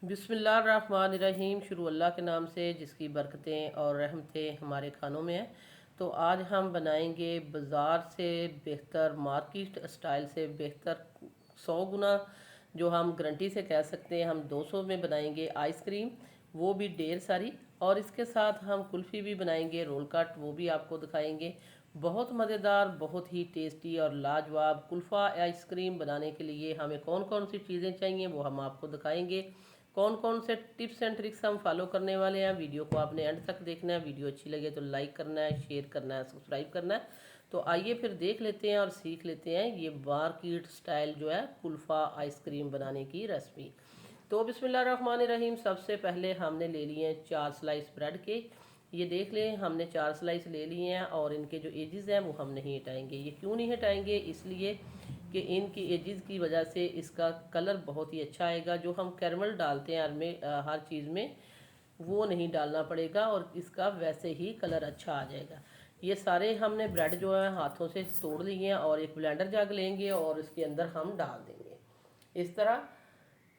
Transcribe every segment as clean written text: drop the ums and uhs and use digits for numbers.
बिस्मिल्लाहिर्रहमानिर्रहीम। शुरू अल्लाह के नाम से जिसकी बरकतें और रहमतें हमारे खानों में हैं। तो आज हम बनाएंगे बाज़ार से बेहतर, मार्केट स्टाइल से बेहतर 100 गुना, जो हम गारंटी से कह सकते हैं हम 200 में बनाएंगे आइसक्रीम, वो भी ढेर सारी। और इसके साथ हम कुल्फ़ी भी बनाएंगे, रोल कट, वो भी आपको दिखाएंगे। बहुत मज़ेदार, बहुत ही टेस्टी और लाजवाब कुल्फ़ा आइसक्रीम बनाने के लिए हमें कौन कौन सी चीज़ें चाहिए वो हम आपको दिखाएंगे। कौन कौन से टिप्स एंड ट्रिक्स हम फॉलो करने वाले हैं, वीडियो को आपने एंड तक देखना है। वीडियो अच्छी लगे तो लाइक करना है, शेयर करना है, सब्सक्राइब करना है। तो आइए फिर देख लेते हैं और सीख लेते हैं ये मार्केट स्टाइल जो है कुल्फ़ा आइसक्रीम बनाने की रेसिपी। तो बिस्मिल्लाहिर्रहमानिर्रहीम। सबसे पहले हमने ले लिए हैं 4 स्लाइस ब्रेड के। ये देख लें, हमने 4 स्लाइस ले लिए हैं और इनके जो एजेस हैं वो हम नहीं हटाएंगे। ये क्यों नहीं हटाएंगे? इसलिए कि इनकी एजेस की वजह से इसका कलर बहुत ही अच्छा आएगा। जो हम कैरमल डालते हैं हर चीज़ में, वो नहीं डालना पड़ेगा और इसका वैसे ही कलर अच्छा आ जाएगा। ये सारे हमने ब्रेड जो है हाथों से तोड़ लिए हैं और एक ब्लेंडर जग लेंगे और इसके अंदर हम डाल देंगे इस तरह।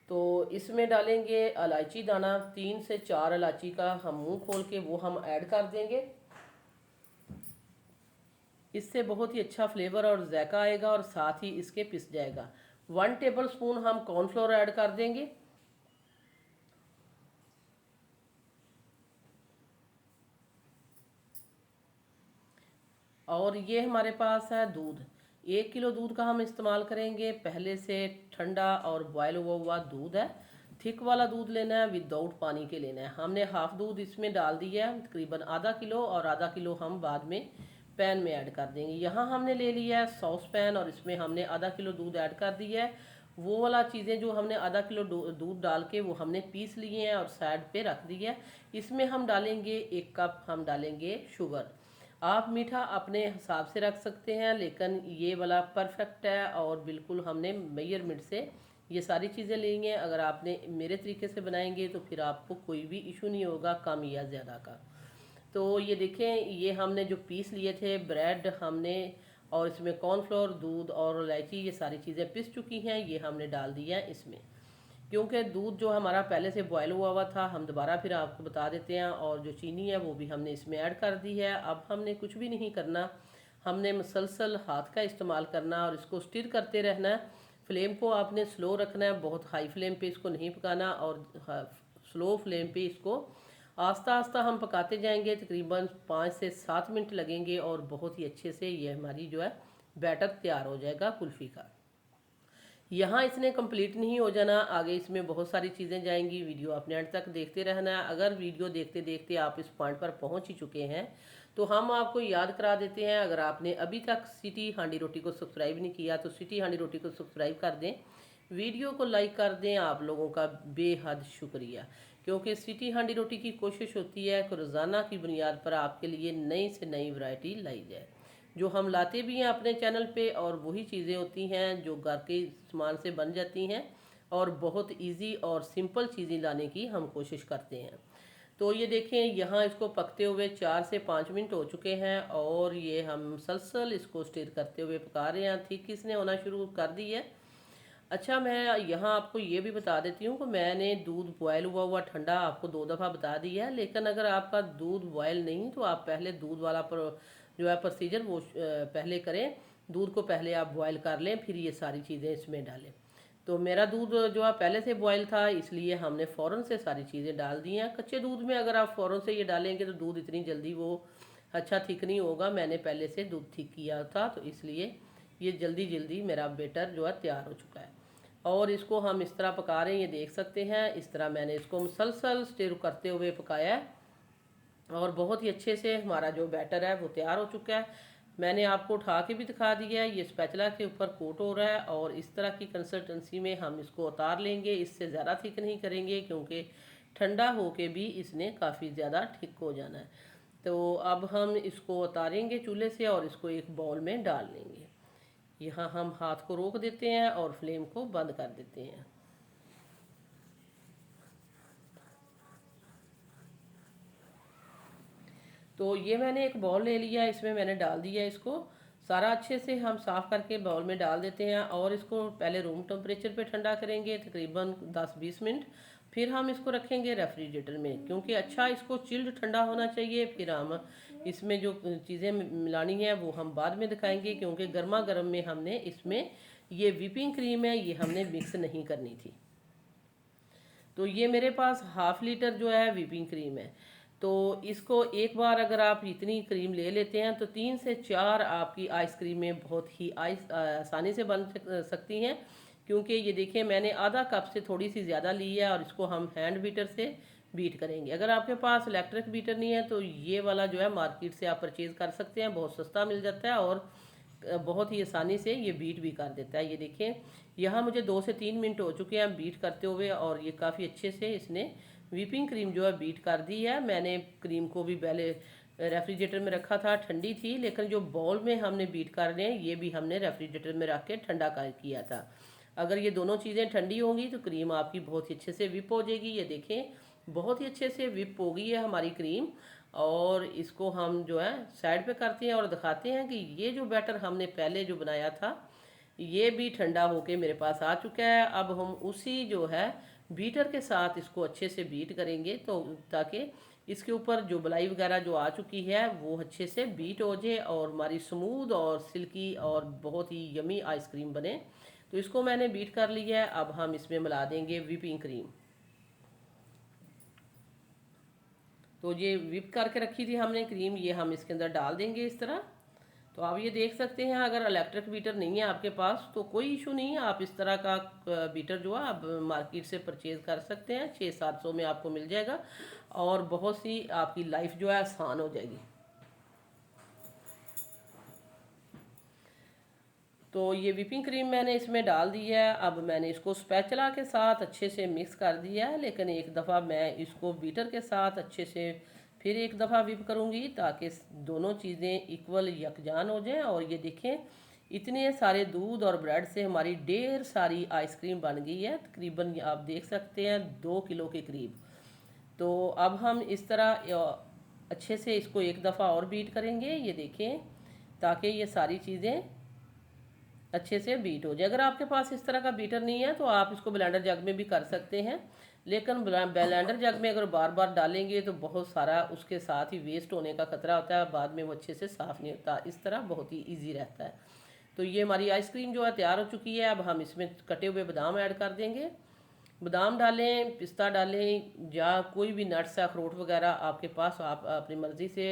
तो इसमें डालेंगे इलायची दाना, 3 से 4 इलायची का हम मुंह खोल के वो हम ऐड कर देंगे। इससे बहुत ही अच्छा फ्लेवर और जायका आएगा और साथ ही इसके पिस जाएगा। 1 टेबल स्पून हम कॉर्नफ्लोर ऐड कर देंगे। और ये हमारे पास है दूध। 1 किलो दूध का हम इस्तेमाल करेंगे। पहले से ठंडा और बॉयल हुआ हुआ दूध है। थिक वाला दूध लेना है, विदाउट पानी के लेना है। हमने हाफ दूध इसमें डाल दिया है, तकरीबन आधा किलो, और आधा किलो हम बाद में पैन में ऐड कर देंगे। यहाँ हमने ले लिया है सॉस पैन और इसमें हमने आधा किलो दूध ऐड कर दिया है। वो वाला चीज़ें जो हमने आधा किलो दूध डाल के वो हमने पीस लिए हैं और साइड पे रख दिया है। इसमें हम डालेंगे 1 कप हम डालेंगे शुगर। आप मीठा अपने हिसाब से रख सकते हैं, लेकिन ये वाला परफेक्ट है और बिल्कुल हमने मेजरमेंट से ये सारी चीज़ें ली हैं। अगर आपने मेरे तरीके से बनाएंगे तो फिर आपको कोई भी इशू नहीं होगा कम या ज़्यादा का। तो ये देखें, ये हमने जो पीस लिए थे ब्रेड हमने, और इसमें कॉर्नफ्लोर, दूध और इलायची, ये सारी चीज़ें पिस चुकी हैं, ये हमने डाल दिया है इसमें। क्योंकि दूध जो हमारा पहले से बॉयल हुआ हुआ था, हम दोबारा फिर आपको बता देते हैं। और जो चीनी है वो भी हमने इसमें ऐड कर दी है। अब हमने कुछ भी नहीं करना, हमने मुसलसल हाथ का इस्तेमाल करना और इसको स्टिर करते रहना है। फ्लेम को आपने स्लो रखना है, बहुत हाई फ्लेम पे इसको नहीं पकाना, और स्लो फ्लेम पे इसको आस्ता आस्ता हम पकाते जाएंगे। तकरीबन 5 से 7 मिनट लगेंगे और बहुत ही अच्छे से ये हमारी जो है बैटर तैयार हो जाएगा कुल्फ़ी का। यहाँ इसने कंप्लीट नहीं हो जाना, आगे इसमें बहुत सारी चीज़ें जाएंगी। वीडियो आपने अंत तक देखते रहना है। अगर वीडियो देखते देखते आप इस पॉइंट पर पहुँच ही चुके हैं तो हम आपको याद करा देते हैं, अगर आपने अभी तक सिटी हांडी रोटी को सब्सक्राइब नहीं किया तो सिटी हांडी रोटी को सब्सक्राइब कर दें, वीडियो को लाइक कर दें। आप लोगों का बेहद शुक्रिया, क्योंकि सिटी हांडी रोटी की कोशिश होती है कि रोज़ाना की बुनियाद पर आपके लिए नई से नई वैरायटी लाई जाए। जो हम लाते भी हैं अपने चैनल पे, और वही चीज़ें होती हैं जो घर के सामान से बन जाती हैं, और बहुत इजी और सिंपल चीज़ें लाने की हम कोशिश करते हैं। तो ये देखें, यहाँ इसको पकते हुए 4 से 5 मिनट हो चुके हैं और ये हम मुसलसल इसको स्टिर करते हुए पका रहे हैं। ठीक इसने होना शुरू कर दी है। अच्छा, मैं यहाँ आपको ये भी बता देती हूँ कि मैंने दूध बॉयल हुआ हुआ ठंडा आपको 2 दफ़ा बता दिया है, लेकिन अगर आपका दूध बॉयल नहीं तो आप पहले दूध वाला जो है प्रोसीजर वो पहले करें। दूध को पहले आप बॉयल कर लें, फिर ये सारी चीज़ें इसमें डालें। तो मेरा दूध जो है पहले से बॉयल था, इसलिए हमने फ़ौरन से सारी चीज़ें डाल दी हैं। कच्चे दूध में अगर आप फ़ौरन से ये डालेंगे तो दूध इतनी जल्दी वो अच्छा थिक नहीं होगा। मैंने पहले से दूध थिक किया था, तो इसलिए ये जल्दी जल्दी मेरा बेटर जो है तैयार हो चुका है। और इसको हम इस तरह पका रहे हैं, ये देख सकते हैं। इस तरह मैंने इसको मुसलसल स्टिर करते हुए पकाया है और बहुत ही अच्छे से हमारा जो बैटर है वो तैयार हो चुका है। मैंने आपको उठा के भी दिखा दिया है, ये स्पैचुला के ऊपर कोट हो रहा है। और इस तरह की कंसिस्टेंसी में हम इसको उतार लेंगे। इससे ज़्यादा थिक नहीं करेंगे क्योंकि ठंडा होके भी इसने काफ़ी ज़्यादा थिक हो जाना है। तो अब हम इसको उतारेंगे चूल्हे से और इसको एक बाउल में डाल लेंगे। यहाँ हम हाथ को रोक देते हैं और फ्लेम को बंद कर देते हैं। तो ये मैंने एक बाउल ले लिया, इसमें मैंने डाल दिया इसको सारा। अच्छे से हम साफ़ करके बाउल में डाल देते हैं और इसको पहले रूम टेम्परेचर पे ठंडा करेंगे तकरीबन 10-20 मिनट। फिर हम इसको रखेंगे रेफ्रिजरेटर में, क्योंकि अच्छा इसको चिल्ड ठंडा होना चाहिए। फिर हम इसमें जो चीज़ें मिलानी है वो हम बाद में दिखाएंगे, क्योंकि गर्मा गर्म में हमने इसमें ये व्हिपिंग क्रीम है ये हमने मिक्स नहीं करनी थी। तो ये मेरे पास हाफ लीटर जो है व्हिपिंग क्रीम है। तो इसको एक बार अगर आप इतनी क्रीम ले लेते हैं तो 3 से 4 आपकी आइसक्रीमें बहुत ही आसानी से बन सकती हैं। क्योंकि ये देखिए मैंने आधा कप से थोड़ी सी ज़्यादा ली है और इसको हम हैंड बीटर से बीट करेंगे। अगर आपके पास इलेक्ट्रिक बीटर नहीं है तो ये वाला जो है मार्केट से आप परचेज़ कर सकते हैं, बहुत सस्ता मिल जाता है और बहुत ही आसानी से ये बीट भी कर देता है। ये देखें यहाँ मुझे 2 से 3 मिनट हो चुके हैं बीट करते हुए और ये काफ़ी अच्छे से इसने व्हिपिंग क्रीम जो है बीट कर दी है। मैंने क्रीम को भी पहले रेफ्रिजरेटर में रखा था, ठंडी थी, लेकिन जो बाउल में हमने बीट कर रहे हैं ये भी हमने रेफ्रिजरेटर में रख के ठंडा कर किया था। अगर ये दोनों चीज़ें ठंडी होंगी तो क्रीम आपकी बहुत ही अच्छे से विप हो जाएगी। ये देखें बहुत ही अच्छे से विप हो गई है हमारी क्रीम। और इसको हम जो है साइड पे करते हैं और दिखाते हैं कि ये जो बैटर हमने पहले जो बनाया था ये भी ठंडा होके मेरे पास आ चुका है। अब हम उसी जो है बीटर के साथ इसको अच्छे से बीट करेंगे, तो ताकि इसके ऊपर जो बलाई वगैरह जो आ चुकी है वो अच्छे से बीट हो जाए और हमारी स्मूथ और सिल्की और बहुत ही यमी आइसक्रीम बने। तो इसको मैंने बीट कर लिया है। अब हम इसमें मिला देंगे व्हिपिंग क्रीम। तो ये विप करके रखी थी हमने क्रीम, ये हम इसके अंदर डाल देंगे इस तरह। तो आप ये देख सकते हैं अगर इलेक्ट्रिक बीटर नहीं है आपके पास तो कोई इशू नहीं है, आप इस तरह का बीटर जो है आप मार्केट से परचेज़ कर सकते हैं, 600-700 में आपको मिल जाएगा और बहुत सी आपकी लाइफ जो है आसान हो जाएगी। तो ये व्हिपिंग क्रीम मैंने इसमें डाल दी है। अब मैंने इसको स्पैचुला के साथ अच्छे से मिक्स कर दिया है, लेकिन एक दफ़ा मैं इसको बीटर के साथ अच्छे से फिर एक दफ़ा विप करूँगी ताकि दोनों चीज़ें इक्वल यकजान हो जाएं। और ये देखें इतने सारे दूध और ब्रेड से हमारी ढेर सारी आइसक्रीम बन गई है, तकरीबन आप देख सकते हैं 2 किलो के करीब। तो अब हम इस तरह अच्छे से इसको एक दफ़ा और बीट करेंगे, ये देखें, ताकि ये सारी चीज़ें अच्छे से बीट हो जाए। अगर आपके पास इस तरह का बीटर नहीं है तो आप इसको ब्लेंडर जग में भी कर सकते हैं, लेकिन ब्लेंडर जग में अगर बार बार डालेंगे तो बहुत सारा उसके साथ ही वेस्ट होने का खतरा होता है, बाद में वो अच्छे से साफ़ नहीं होता। इस तरह बहुत ही ईजी रहता है। तो ये हमारी आइसक्रीम जो है तैयार हो चुकी है। अब हम इसमें कटे हुए बादाम ऐड कर देंगे। बादाम डालें, पिस्ता डालें या कोई भी नट्स अखरोट वगैरह आपके पास आप अपनी मर्ज़ी से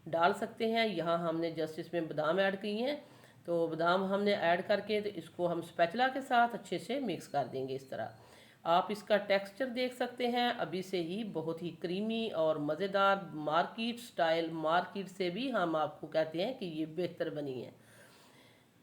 डाल सकते हैं। यहाँ हमने जस्ट इसमें बादाम ऐड की हैं। तो बादाम हमने ऐड करके तो इसको हम स्पैचुला के साथ अच्छे से मिक्स कर देंगे इस तरह। आप इसका टेक्सचर देख सकते हैं अभी से ही बहुत ही क्रीमी और मज़ेदार, मार्केट स्टाइल, मार्केट से भी हम आपको कहते हैं कि ये बेहतर बनी है।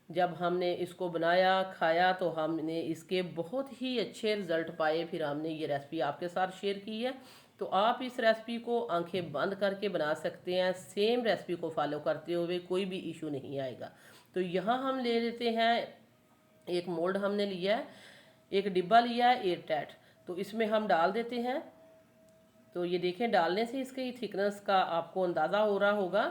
जब हमने इसको बनाया खाया तो हमने इसके बहुत ही अच्छे रिज़ल्ट पाए, फिर हमने ये रेसिपी आपके साथ शेयर की है। तो आप इस रेसिपी को आंखें बंद करके बना सकते हैं, सेम रेसिपी को फॉलो करते हुए, कोई भी इशू नहीं आएगा। तो यहाँ हम ले लेते हैं एक मोल्ड हमने लिया है, एक डिब्बा लिया है एयर टाइट, तो इसमें हम डाल देते हैं। तो ये देखें डालने से इसकी थिकनेस का आपको अंदाज़ा हो रहा होगा।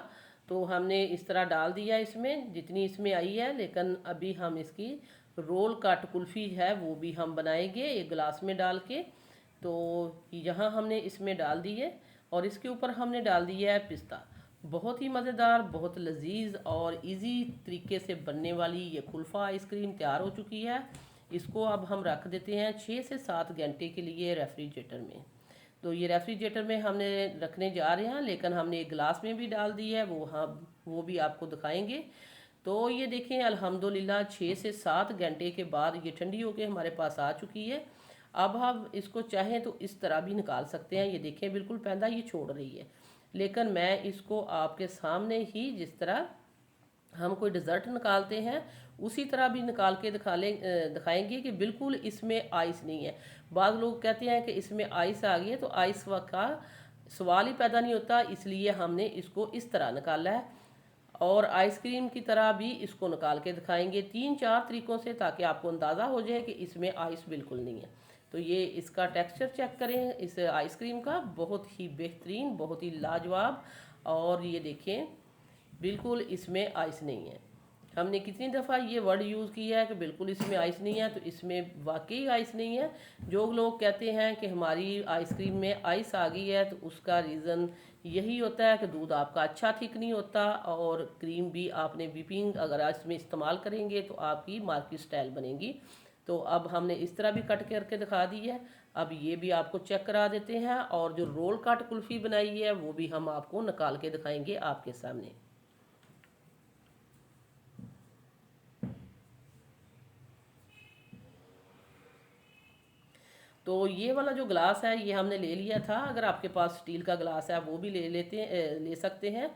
तो हमने इस तरह डाल दिया इसमें जितनी इसमें आई है, लेकिन अभी हम इसकी रोल कट कुल्फ़ी है वो भी हम बनाएंगे एक गिलास में डाल के। तो यहाँ हमने इसमें डाल दी है और इसके ऊपर हमने डाल दिया है पिस्ता। बहुत ही मज़ेदार, बहुत लजीज और इजी तरीके से बनने वाली ये कुल्फ़ा आइसक्रीम तैयार हो चुकी है। इसको अब हम रख देते हैं 6 से 7 घंटे के लिए रेफ्रिजरेटर में। तो ये रेफ्रिजरेटर में हमने रखने जा रहे हैं, लेकिन हमने एक गिलास में भी डाल दी है, वो भी आपको दिखाएंगे। तो ये देखें अल्हम्दुलिल्लाह 6 से 7 घंटे के बाद ये ठंडी होकर हमारे पास आ चुकी है। अब हम इसको चाहें तो इस तरह भी निकाल सकते हैं। ये देखें बिल्कुल पैंदा ये छोड़ रही है, लेकिन मैं इसको आपके सामने ही जिस तरह हम कोई डिज़र्ट निकालते हैं उसी तरह भी निकाल के दिखाएंगे कि बिल्कुल इसमें आइस नहीं है। बाद लोग कहते हैं कि इसमें आइस आ गई है, तो आइस का सवाल ही पैदा नहीं होता, इसलिए हमने इसको इस तरह निकाला है। और आइसक्रीम की तरह भी इसको निकाल के दिखाएंगे 3-4 तरीक़ों से, ताकि आपको अंदाज़ा हो जाए कि इसमें आइस बिल्कुल नहीं है। तो ये इसका टेक्सचर चेक करें इस आइसक्रीम का, बहुत ही बेहतरीन, बहुत ही लाजवाब। और ये देखें बिल्कुल इसमें आइस नहीं है। हमने कितनी दफ़ा ये वर्ड यूज़ किया है कि बिल्कुल इसमें आइस नहीं है, तो इसमें वाकई आइस नहीं है। जो लोग कहते हैं कि हमारी आइसक्रीम में आइस आ गई है, तो उसका रीज़न यही होता है कि दूध आपका अच्छा थिक नहीं होता, और क्रीम भी आपने व्हिपिंग अगर इसमें इस्तेमाल करेंगे तो आपकी मार्केट स्टाइल बनेगी। तो अब हमने इस तरह भी कट करके दिखा दी है। अब ये भी आपको चेक करा देते हैं, और जो रोल कट कुल्फ़ी बनाई है वो भी हम आपको निकाल के दिखाएंगे आपके सामने। तो ये वाला जो ग्लास है ये हमने ले लिया था। अगर आपके पास स्टील का ग्लास है वो भी ले सकते हैं।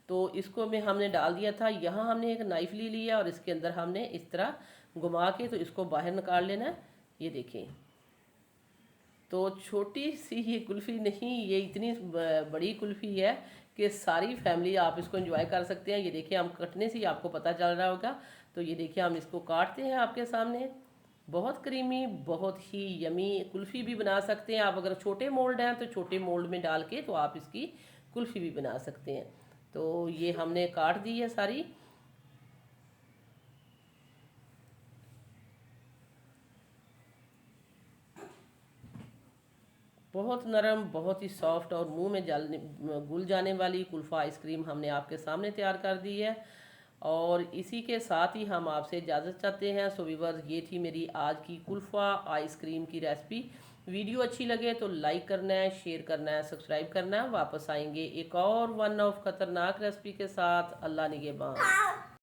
तो इसको में हमने डाल दिया था। यहाँ हमने एक नाइफ ले लिया और इसके अंदर हमने इस तरह घुमा के तो इसको बाहर निकाल लेना है। ये देखें, तो छोटी सी ये कुल्फ़ी नहीं, ये इतनी बड़ी कुल्फ़ी है कि सारी फैमिली आप इसको एंजॉय कर सकते हैं। ये देखिए, हम कटने से ही आपको पता चल रहा होगा। तो ये देखिए, हम इसको काटते हैं आपके सामने। बहुत क्रीमी, बहुत ही यमी कुल्फ़ी भी बना सकते हैं आप। अगर छोटे मोल्ड हैं तो छोटे मोल्ड में डाल के तो आप इसकी कुल्फ़ी भी बना सकते हैं। तो ये हमने काट दी है सारी। बहुत नरम, बहुत ही सॉफ्ट और मुंह में जलने घुल जाने वाली कुल्फ़ा आइसक्रीम हमने आपके सामने तैयार कर दी है। और इसी के साथ ही हम आपसे इजाज़त चाहते हैं। सो व्यूअर्स, ये थी मेरी आज की कुल्फ़ा आइसक्रीम की रेसिपी। वीडियो अच्छी लगे तो लाइक करना है, शेयर करना है, सब्सक्राइब करना है। वापस आएंगे एक और वन ऑफ ख़तरनाक रेसिपी के साथ। अल्लाह निगहबान।